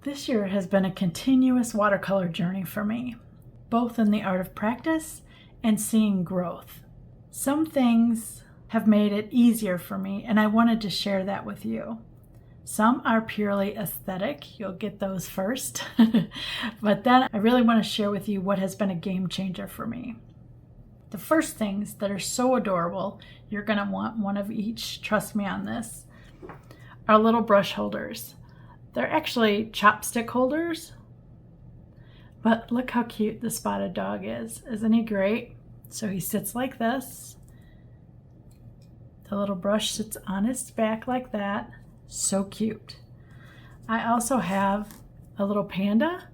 This year has been a continuous watercolor journey for me, both in the art of practice and seeing growth. Some things have made it easier for me, and I wanted to share that with you. Some are purely aesthetic. You'll get those first. But then I really want to share with you what has been a game changer for me. The first things that are so adorable, you're going to want one of each, trust me on this, are little brush holders. They're actually chopstick holders, but look how cute the spotted dog is. Isn't he great? So he sits like this. The little brush sits on his back like that. So cute. I also have a little panda.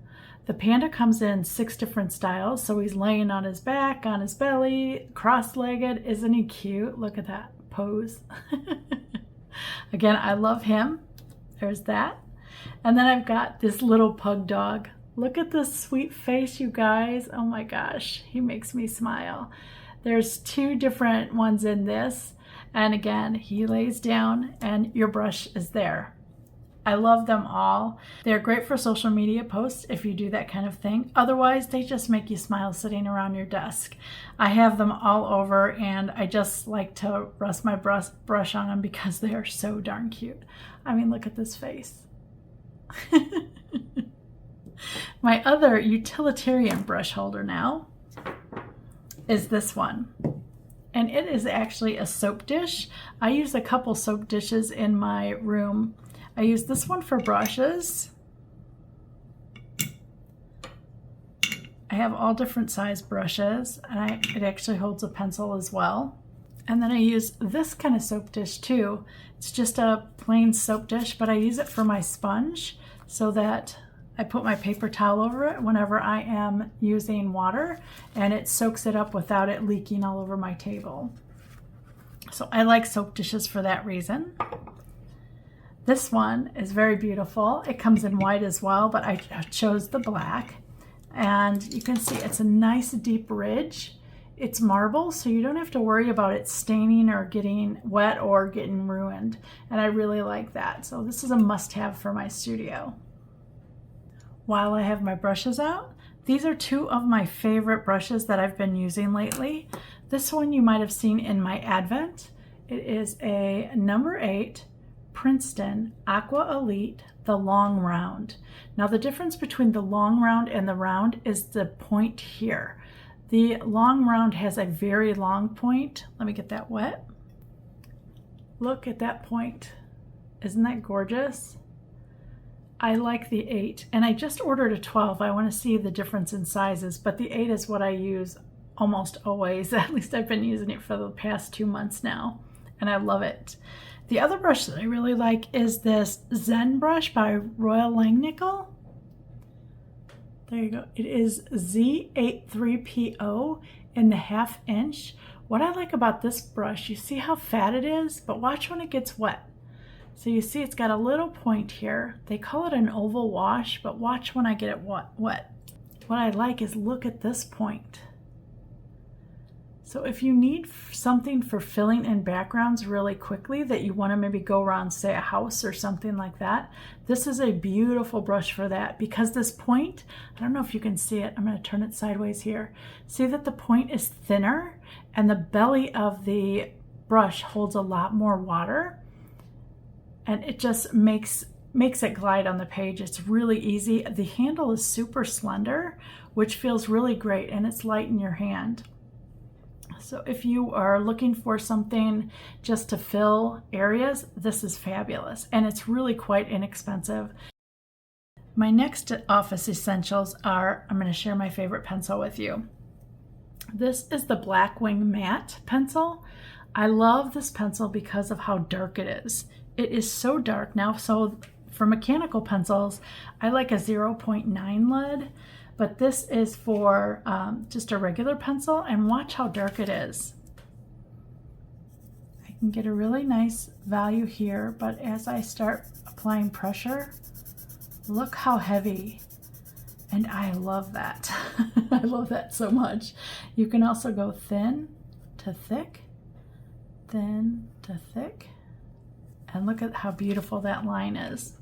The panda comes in 6 different styles. So he's laying on his back, on his belly, cross-legged. Isn't he cute? Look at that pose. Again, I love him. There's that. And then I've got this little pug dog. Look at this sweet face, you guys. Oh my gosh, he makes me smile. There's 2 different ones in this. And again, he lays down and your brush is there. I love them all. They're great for social media posts if you do that kind of thing. Otherwise, they just make you smile sitting around your desk. I have them all over and I just like to rest my brush on them because they are so darn cute. I mean, look at this face. My other utilitarian brush holder now is this one. And it is actually a soap dish. I use a couple soap dishes in my room. I use this one for brushes. I have all different size brushes, and it actually holds a pencil as well. And then I use this kind of soap dish too. It's just a plain soap dish, but I use it for my sponge so that I put my paper towel over it whenever I am using water, and it soaks it up without it leaking all over my table. So I like soap dishes for that reason. This one is very beautiful. It comes in white as well, but I chose the black. And you can see it's a nice deep ridge. It's marble, so you don't have to worry about it staining or getting wet or getting ruined. And I really like that. So this is a must-have for my studio. While I have my brushes out, these are 2 of my favorite brushes that I've been using lately. This one you might have seen in my Advent. It is a number 8 Princeton Aqua Elite, the long round. Now the difference between the long round and the round is the point here. The long round has a very long point. Let me get that wet. Look at that point. Isn't that gorgeous? I like the 8, and I just ordered a 12. I want to see the difference in sizes, but the 8 is what I use almost always. At least I've been using it for the past 2 months now, and I love it. The other brush that I really like is this Zen brush by Royal Langnickel. There you go. It is Z83PO in the 1/2 inch. What I like about this brush, you see how fat it is, but watch when it gets wet. So you see it's got a little point here. They call it an oval wash, but watch when I get it wet. What I like is look at this point. So if you need something for filling in backgrounds really quickly that you want to maybe go around, say, a house or something like that, this is a beautiful brush for that because this point, I don't know if you can see it. I'm going to turn it sideways here. See that the point is thinner and the belly of the brush holds a lot more water, and it just makes it glide on the page. It's really easy. The handle is super slender, which feels really great, and it's light in your hand. So if you are looking for something just to fill areas, this is fabulous, and it's really quite inexpensive. My next office essentials are, I'm going to share my favorite pencil with you. This is the Blackwing Matte pencil. I love this pencil because of how dark it is. It is so dark now. So for mechanical pencils, I like a 0.9 lead. But this is for just a regular pencil, and watch how dark it is. I can get a really nice value here, but as I start applying pressure, look how heavy. And I love that. I love that so much. You can also go thin to thick, thin to thick, and look at how beautiful that line is.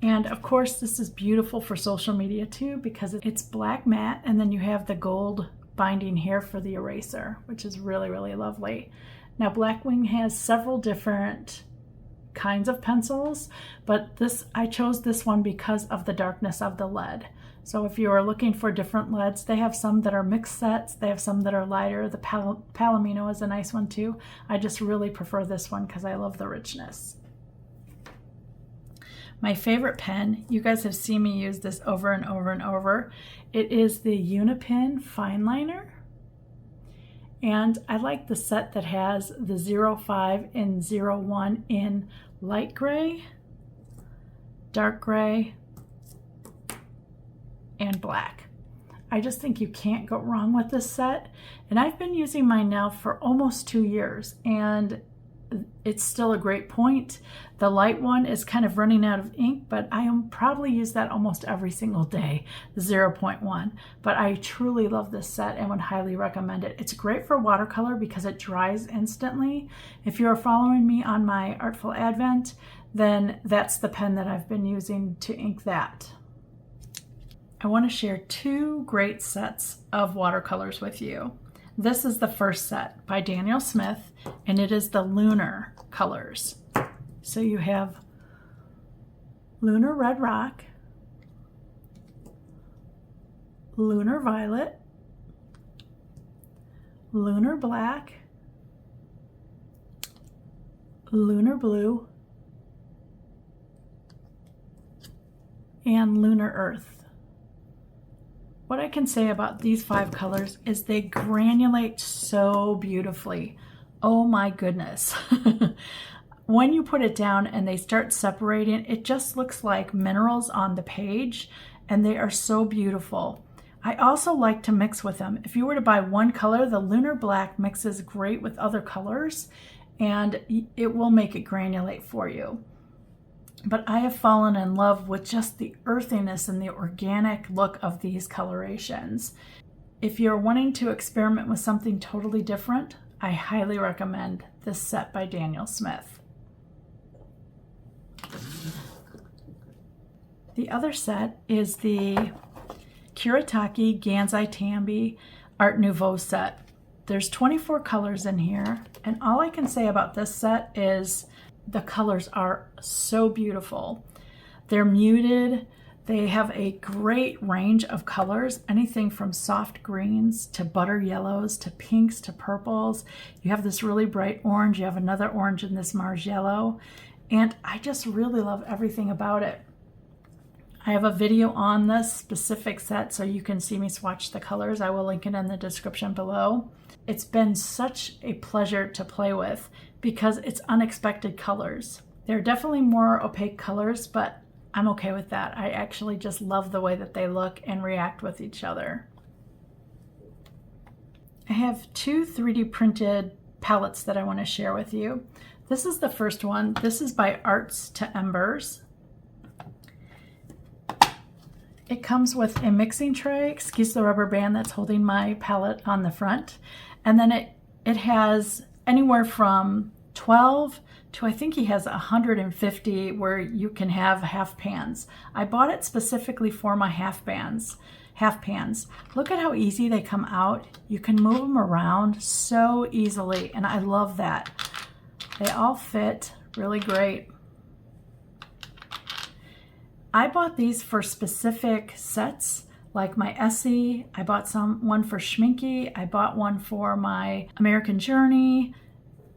And of course, this is beautiful for social media too, because it's black matte, and then you have the gold binding here for the eraser, which is really, really lovely. Now, Blackwing has several different kinds of pencils, but I chose this one because of the darkness of the lead. So if you are looking for different leads, they have some that are mixed sets, they have some that are lighter. The Palomino is a nice one too. I just really prefer this one because I love the richness. My favorite pen, you guys have seen me use this over and over and over. It is the Unipin Fineliner. And I like the set that has the 05 and 01 in light gray, dark gray, and black. I just think you can't go wrong with this set. And I've been using mine now for almost 2 years, and it's still a great point. The light one is kind of running out of ink, but I probably use that almost every single day, the 0.1. But I truly love this set and would highly recommend it. It's great for watercolor because it dries instantly. If you're following me on my Artful Advent, then that's the pen that I've been using to ink that. I want to share 2 great sets of watercolors with you. This is the first set by Daniel Smith, and it is the Lunar colors. So you have Lunar Red Rock, Lunar Violet, Lunar Black, Lunar Blue, and Lunar Earth. What I can say about these 5 colors is they granulate so beautifully. Oh my goodness. When you put it down and they start separating, it just looks like minerals on the page, and they are so beautiful. I also like to mix with them. If you were to buy one color, the Lunar Black mixes great with other colors, and it will make it granulate for you. But I have fallen in love with just the earthiness and the organic look of these colorations. If you're wanting to experiment with something totally different, I highly recommend this set by Daniel Smith. The other set is the Kuretake Gansai Tambi Art Nouveau set. There's 24 colors in here, and all I can say about this set is the colors are so beautiful. They're muted. They have a great range of colors, anything from soft greens to butter yellows to pinks to purples. You have this really bright orange. You have another orange in this Mars yellow. And I just really love everything about it. I have a video on this specific set so you can see me swatch the colors. I will link it in the description below. It's been such a pleasure to play with because it's unexpected colors. They're definitely more opaque colors, but I'm okay with that. I actually just love the way that they look and react with each other. I have 2 3D printed palettes that I want to share with you. This is the first one. This is by Arts to Embers. It comes with a mixing tray, excuse the rubber band that's holding my palette on the front, and then it has anywhere from 12 to I think he has 150 where you can have half pans. I bought it specifically for my half pans. Look at how easy they come out. You can move them around so easily, and I love that. They all fit really great. I bought these for specific sets, like my Essie. I bought one for Schminky. I bought one for my American Journey.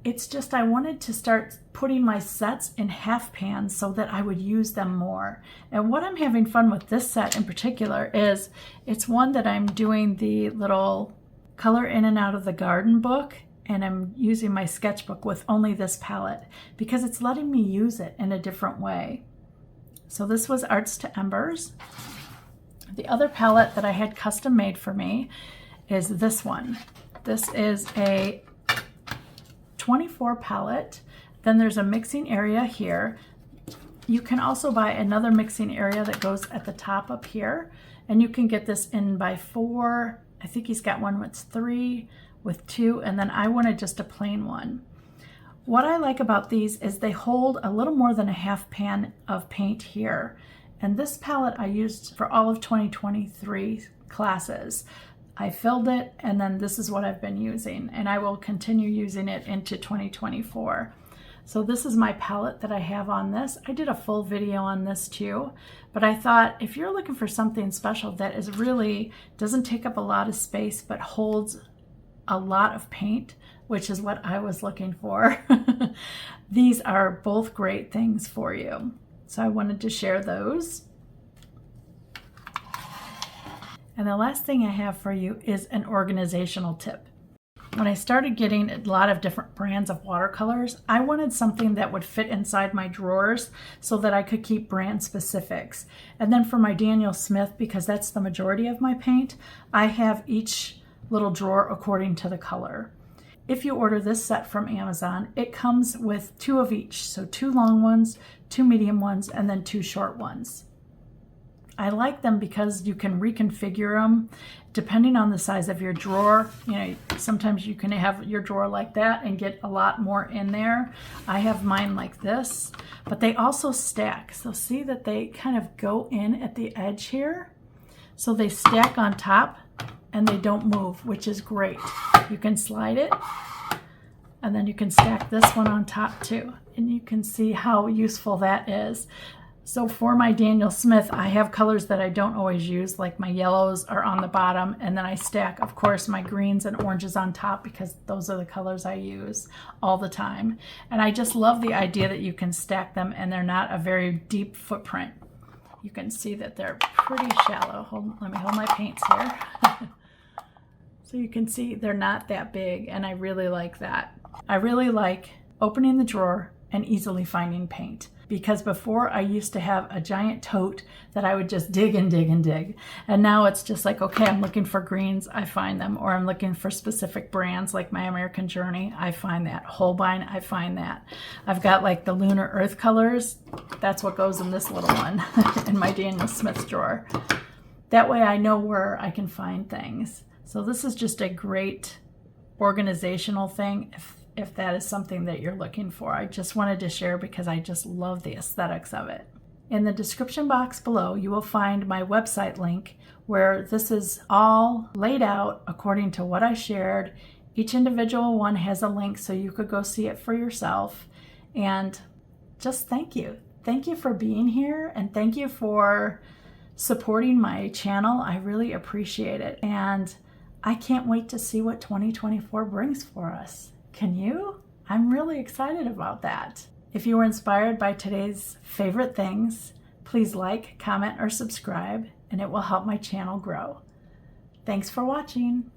It's just I wanted to start putting my sets in half pans so that I would use them more. And what I'm having fun with this set in particular is it's one that I'm doing the little color in and out of the garden book, and I'm using my sketchbook with only this palette because it's letting me use it in a different way. So this was Arts to Embers. The other palette that I had custom made for me is this one. This is a 24 palette. Then there's a mixing area here. You can also buy another mixing area that goes at the top up here, and you can get this in by 4. I think he's got one with 3, with 2, and then I wanted just a plain one. What I like about these is they hold a little more than a half pan of paint here. And this palette I used for all of 2023 classes. I filled it, and then this is what I've been using, and I will continue using it into 2024. So this is my palette that I have on this. I did a full video on this too, but I thought if you're looking for something special that is really doesn't take up a lot of space but holds a lot of paint, which is what I was looking for, these are both great things for you. So I wanted to share those. And the last thing I have for you is an organizational tip. When I started getting a lot of different brands of watercolors, I wanted something that would fit inside my drawers so that I could keep brand specifics. And then for my Daniel Smith, because that's the majority of my paint, I have each little drawer according to the color. If you order this set from Amazon, it comes with 2 of each. So 2 long ones, 2 medium ones, and then 2 short ones. I like them because you can reconfigure them depending on the size of your drawer. You know, sometimes you can have your drawer like that and get a lot more in there. I have mine like this, but they also stack. So see that they kind of go in at the edge here. So they stack on top and they don't move, which is great. You can slide it, and then you can stack this one on top too. And you can see how useful that is. So for my Daniel Smith, I have colors that I don't always use, like my yellows are on the bottom, and then I stack, of course, my greens and oranges on top because those are the colors I use all the time. And I just love the idea that you can stack them and they're not a very deep footprint. You can see that they're pretty shallow. Let me hold my paints here. So you can see they're not that big, and I really like that. I really like opening the drawer and easily finding paint. Because before I used to have a giant tote that I would just dig and dig and dig. And now it's just like, okay, I'm looking for greens, I find them. Or I'm looking for specific brands like my American Journey, I find that. Holbein, I find that. I've got like the Lunar Earth colors. That's what goes in this little one in my Daniel Smith drawer. That way I know where I can find things. So this is just a great organizational thing if that is something that you're looking for. I just wanted to share because I just love the aesthetics of it. In the description box below, you will find my website link where this is all laid out according to what I shared. Each individual one has a link so you could go see it for yourself. And just thank you. Thank you for being here, and thank you for supporting my channel. I really appreciate it. And I can't wait to see what 2024 brings for us. Can you? I'm really excited about that. If you were inspired by today's favorite things, please like, comment, or subscribe, and it will help my channel grow. Thanks for watching.